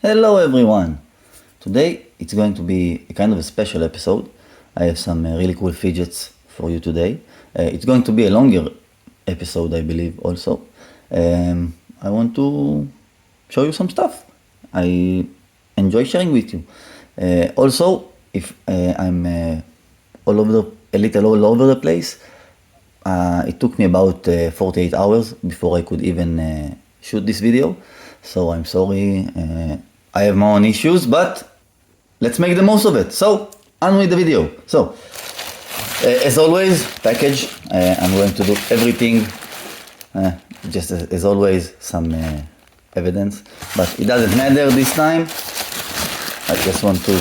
Hello everyone! Today it's going to be a kind of a special episode. I have some really cool fidgets for you today. It's going to be a longer episode, I believe, also. I want to show you some stuff I enjoy sharing with you. Also, if I'm a little all over the place, it took me about 48 hours before I could even shoot this video. So I'm sorry, I have my own issues, but let's make the most of it. So, on with the video. So, as always, package. I'm going to do everything, just as always, some evidence, but it doesn't matter this time. I just want to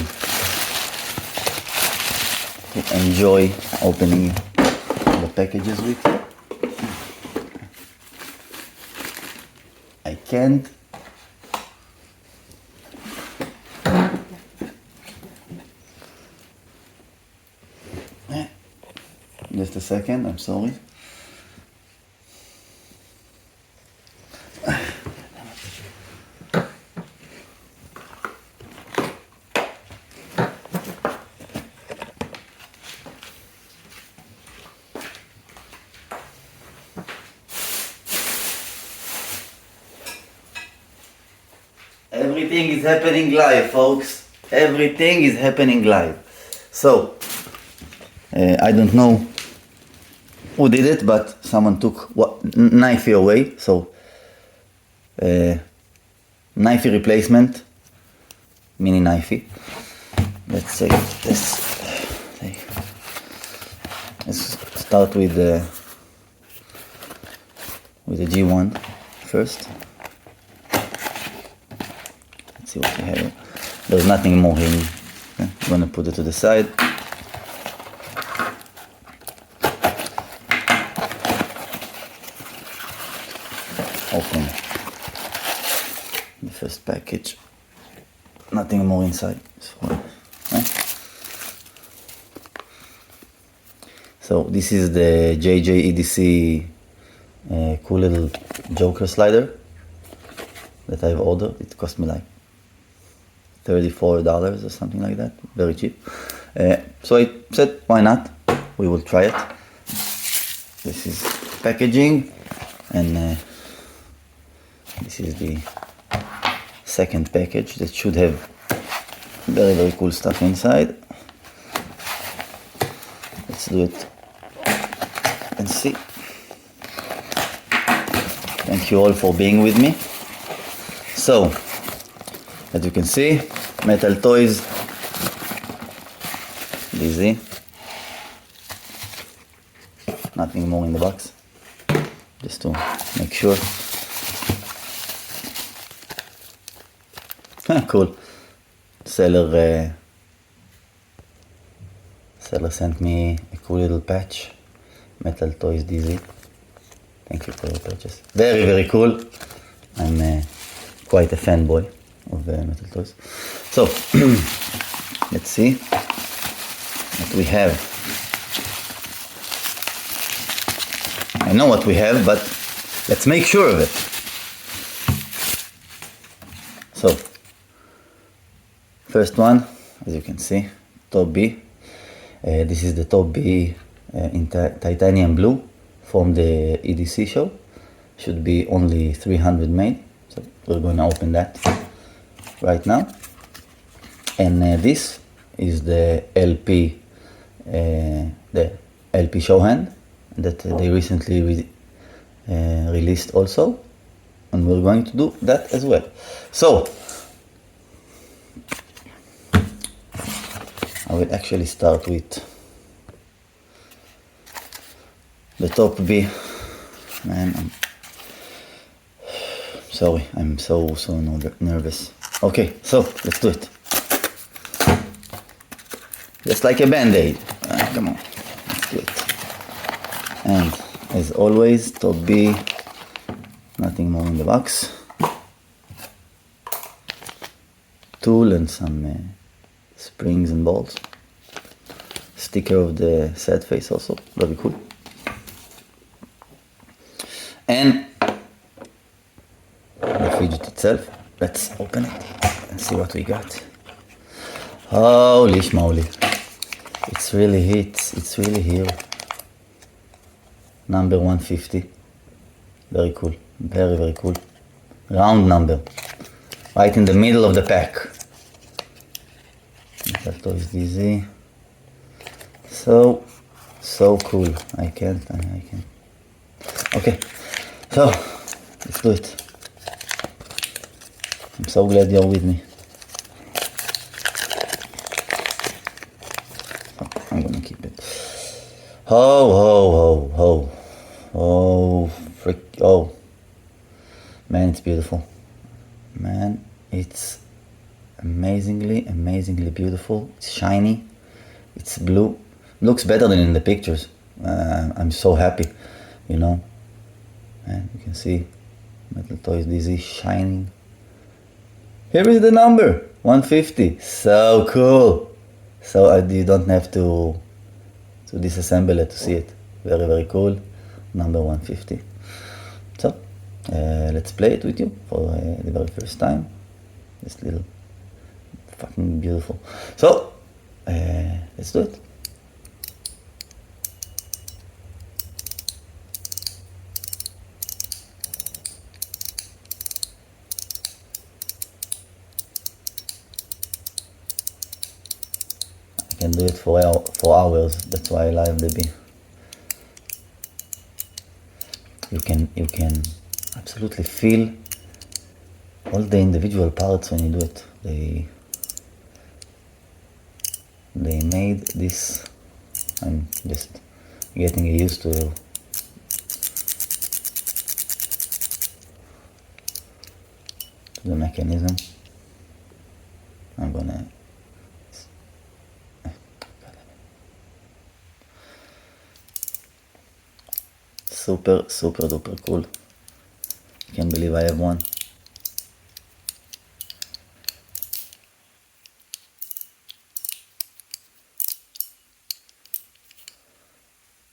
enjoy opening the packages with you. I can't. Just a second, I'm sorry. Everything is happening live, folks. Everything is happening live. So, I don't know who did it, but someone took knifey away. So, knifey replacement, mini knifey. Let's say this. Let's start with the G1 first. Let's see what we have here. There's nothing more here. Okay. I'm gonna put it to the side. Open the first package. Nothing more inside. So this is the JJ EDC cool little Joker slider that I've ordered. It cost me like $34 or something like that. Very cheap. So I said, why not? We will try it. This is packaging, and this is the second package that should have very, very cool stuff inside. Let's do it and see. Thank you all for being with me. So, as you can see, metal toys, easy. Nothing more in the box, just to make sure. Cool. Seller sent me a cool little patch. Metal Toys DZ. Thank you for your purchase. Very, very cool. I'm quite a fanboy of Metal Toys. So, let's see what we have. I know what we have, but let's make sure of it. So, first one, as you can see, top B. This is the top B in titanium blue from the EDC show. Should be only 300 made, so we're going to open that right now. And this is the LP Showhand that they recently released also, and we're going to do that as well. So, I will actually start with the top B. Man, I'm sorry, I'm so nervous. Okay, so let's do it. Just like a band-aid. Come on, let's do it. And as always, top B, nothing more in the box. Tool and some springs and bolts. Sticker of the sad face also, very cool. And the fidget itself. Let's open it. Let's see what we got. Holy schmoly. It's really hit. It's really here. Number 150. Very cool. Very, very cool. Round number. Right in the middle of the pack. That is DZ. So cool. I can't. Okay. So, let's do it. I'm so glad you're with me. I'm gonna keep it. Oh, man, it's beautiful. Man, it's amazingly beautiful. It's shiny. It's blue. Looks better than in the pictures. I'm so happy, you know. And you can see Metal Toys DZ shining. Here is the number, 150. So cool. So you don't have to disassemble it to see it. Very, very cool. Number 150. So, let's play it with you for the very first time. This little fucking beautiful. So, let's do it. I can do it for hours. That's why I love the bee. You can absolutely feel all the individual parts when you do it. They made this. I'm just getting used to the mechanism. I'm gonna super duper cool. I can't believe I have one.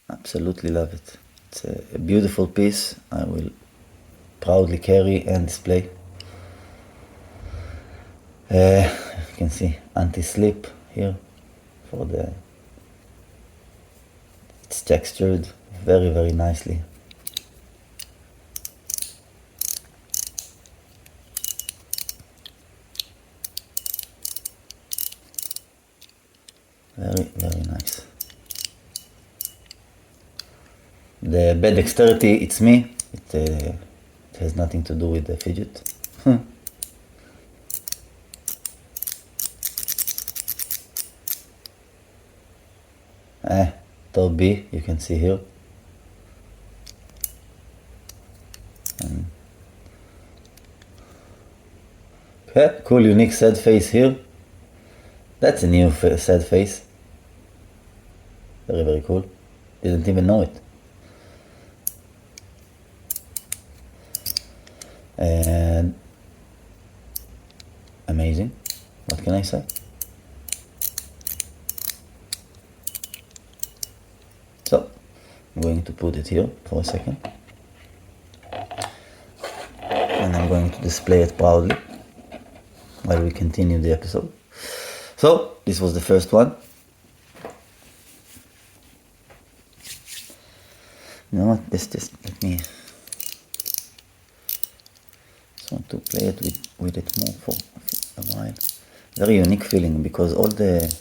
Absolutely love it. It's a beautiful piece. I will proudly carry and display. You can see anti-slip here for the. It's textured very, very nicely. Very, very nice. The bad dexterity, it's me. It has nothing to do with the fidget. Top B, you can see here. Okay, cool, unique sad face here. That's a new sad face. Very, very cool. Didn't even know it. And amazing. What can I say? So, I'm going to put it here for a second. And I'm going to display it proudly while we continue the episode. So, this was the first one. You know what, let me just want to play it with it more for a while. Very unique feeling because all the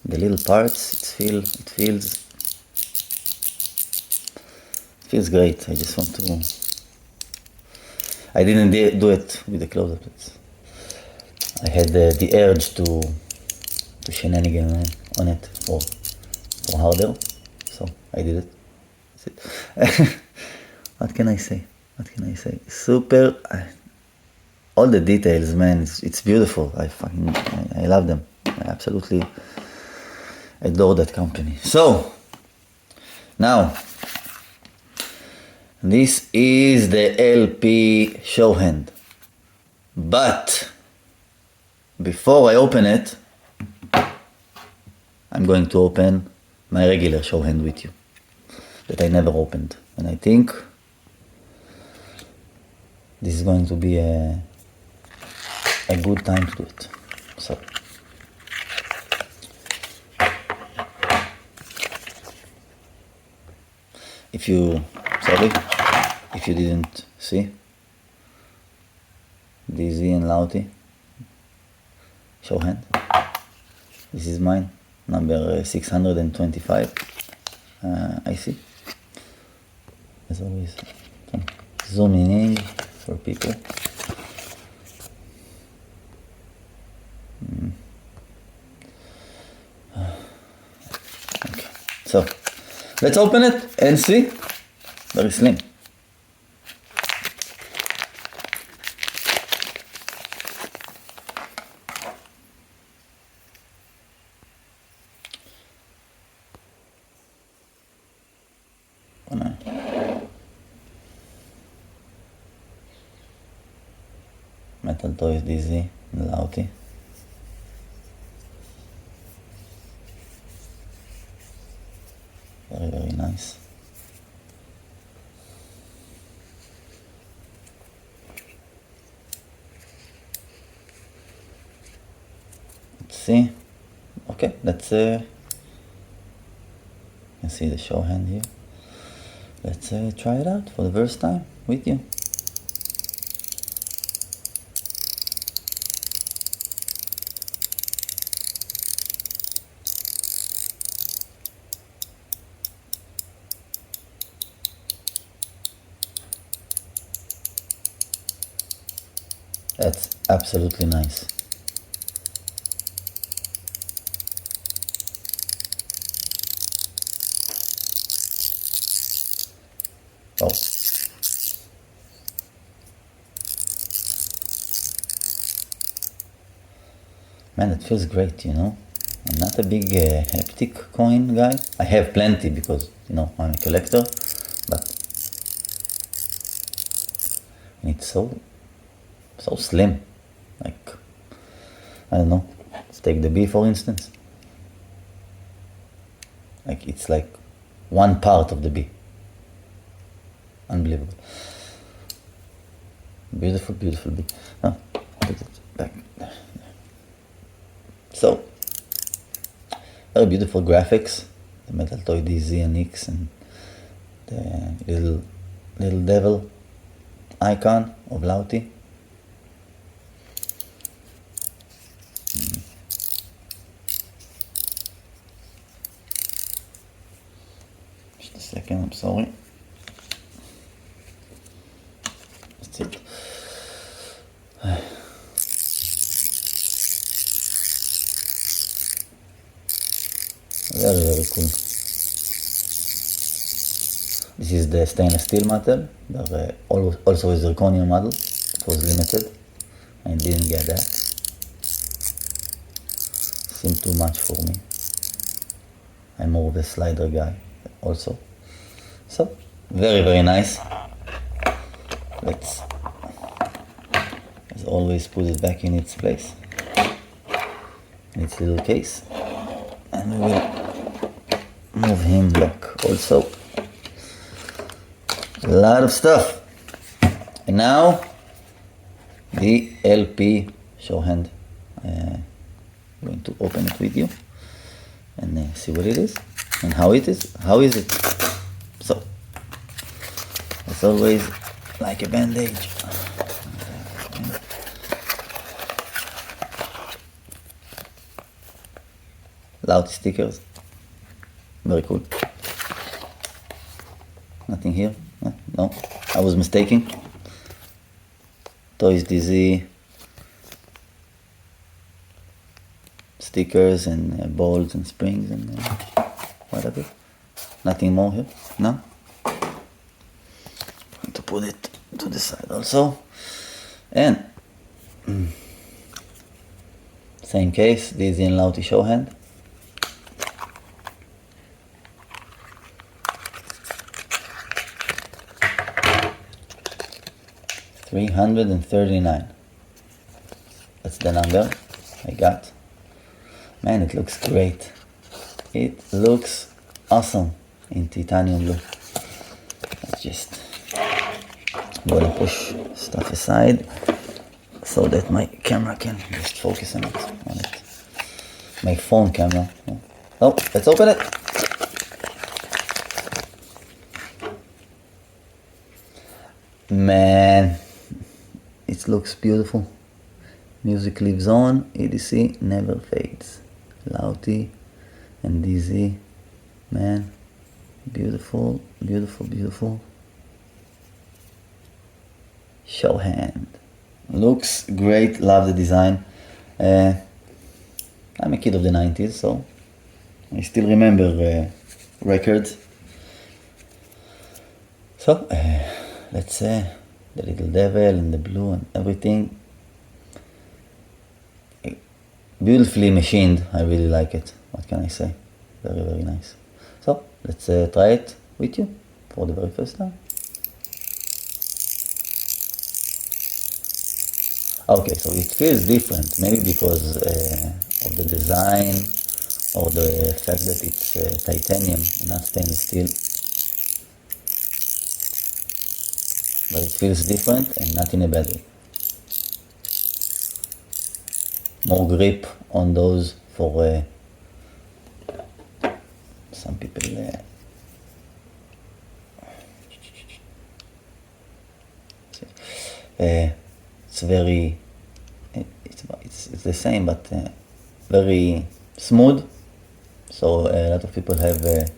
little parts, it feels great. I just want to. I didn't do it with the close-up. I had the urge to shenanigan on it for harder, so I did it. That's it. What can I say? Super. All the details, man. It's beautiful. I love them. I absolutely adore that company. So now. This is the LP Showhand, but before I open it, I'm going to open my regular Showhand with you, that I never opened, and I think this is going to be a a good time to do it. So if you didn't see, DZ and Lauti Showhand. This is mine, number 625 IC. As always, zooming in for people. Okay, so let's open it and see. Very slim. Metal Toys DZ, Lauti. Very, very nice. Let's see. Okay, let's you can see the Showhand here. Let's try it out for the first time with you. That's absolutely nice. Oh. Man, it feels great, you know. I'm not a big haptic coin guy. I have plenty because, you know, I'm a collector, but it's so slim. Like, I don't know, let's take the B for instance. Like, it's like one part of the B. Unbelievable. Beautiful, beautiful B. Oh, put it back there. So, very beautiful graphics. The Metal Toy DZ and X and the little devil icon of Lauti. Just a second, I'm sorry. That's it. Very, very cool. This is the stainless steel model. There also a zirconium model. It was limited. I didn't get that. Seemed too much for me. I'm more of a slider guy also. So, very, very nice. Let's, as always, put it back in its place, in its little case. And we will move him back also. A lot of stuff. And now, the LP Showhand. I'm going to open it with you and see what it is and how it is. How is it? So, as always, like a bandage. Loud stickers. Very cool. Nothing here. No, I was mistaken. Toys DZ. Stickers and bolts and springs and whatever. Nothing more here. No. Going to put it to the side also. And same case, DZ and Lauti Showhand. $339. That's the number I got. Man, it looks great. It looks awesome in titanium blue. Let's just, I'm gonna push stuff aside. so that my camera can just focus on it. My phone camera. Oh, let's open it. Man, it looks beautiful. Music lives on, EDC never fades. Louty and dizzy, man, beautiful, beautiful, beautiful. Showhand, looks great, love the design. I'm a kid of the 90s, so I still remember records. So, let's say the little devil and the blue and everything. Beautifully machined, I really like it. What can I say? Very, very nice. So, let's try it with you for the very first time. Okay, so it feels different, maybe because of the design or the fact that it's titanium and not stainless steel. But it feels different and not in a bad way. More grip on those for some people. It's very, it's the same, but very smooth. So a lot of people have a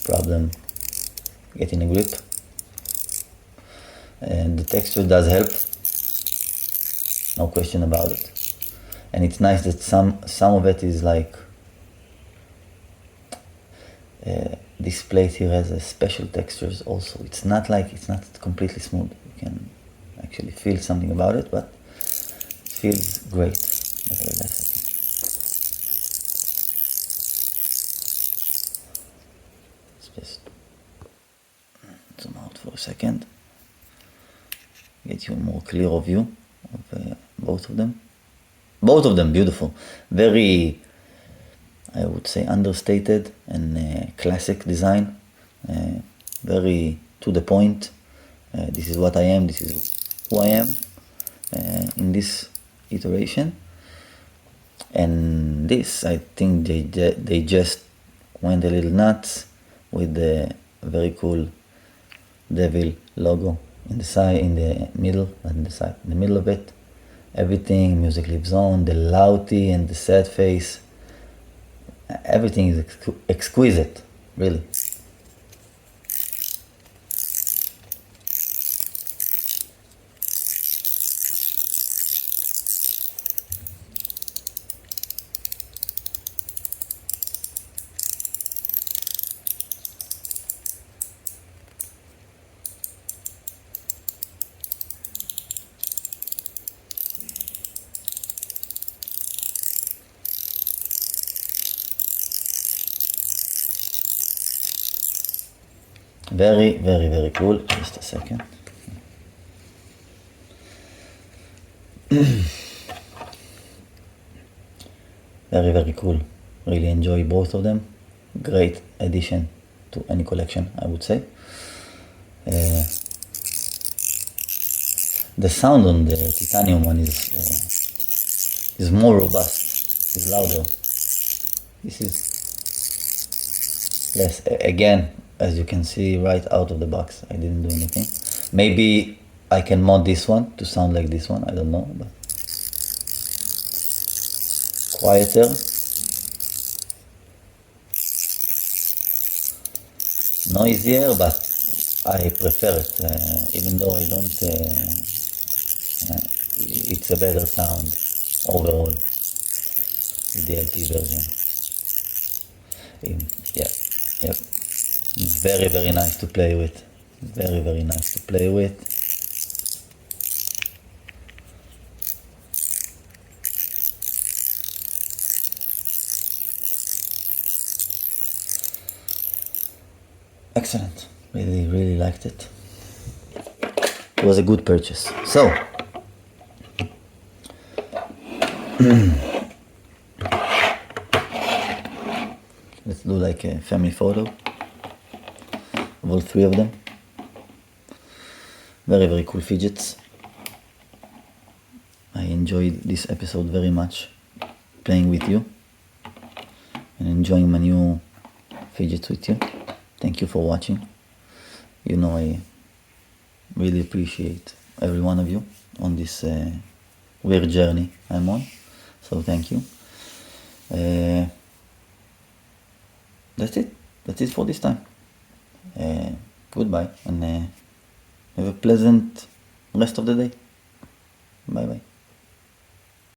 problem getting a grip. And the texture does help, no question about it. And it's nice that some of it is like, this plate here has a special textures also. It's not completely smooth. You can actually feel something about it, but it feels great, nevertheless. Let's just zoom out for a second, get you a more clear view of both of them. Both of them beautiful, very, I would say, understated and classic design, very to the point. This is what I am, this is who I am in this iteration. And this, I think they just went a little nuts with the very cool devil logo in the side, in the middle, not in the side, in the middle of it. Everything, music lives on, the louty and the sad face. Everything is exquisite, really. Very, very, very cool. Just a second. Very, very cool. Really enjoy both of them. Great addition to any collection, I would say. The sound on the titanium one is more robust, is louder. This is less. Again, as you can see right out of the box, I didn't do anything. Maybe I can mod this one to sound like this one, I don't know, but quieter. Noisier, but I prefer it, even though I don't, it's a better sound overall with the LP version. Yep. Very, very nice to play with. Very, very nice to play with. Excellent. Really, really liked it. It was a good purchase. So, let's do like a family photo of all three of them. Very, very cool fidgets. enjoyed this episode very much, playing with you and enjoying my new fidgets with you. Thank you for watching. You know, I really appreciate every one of you on this weird journey I'm on. So thank you. That's it. That's it for this time. Goodbye and have a pleasant rest of the day. Bye bye.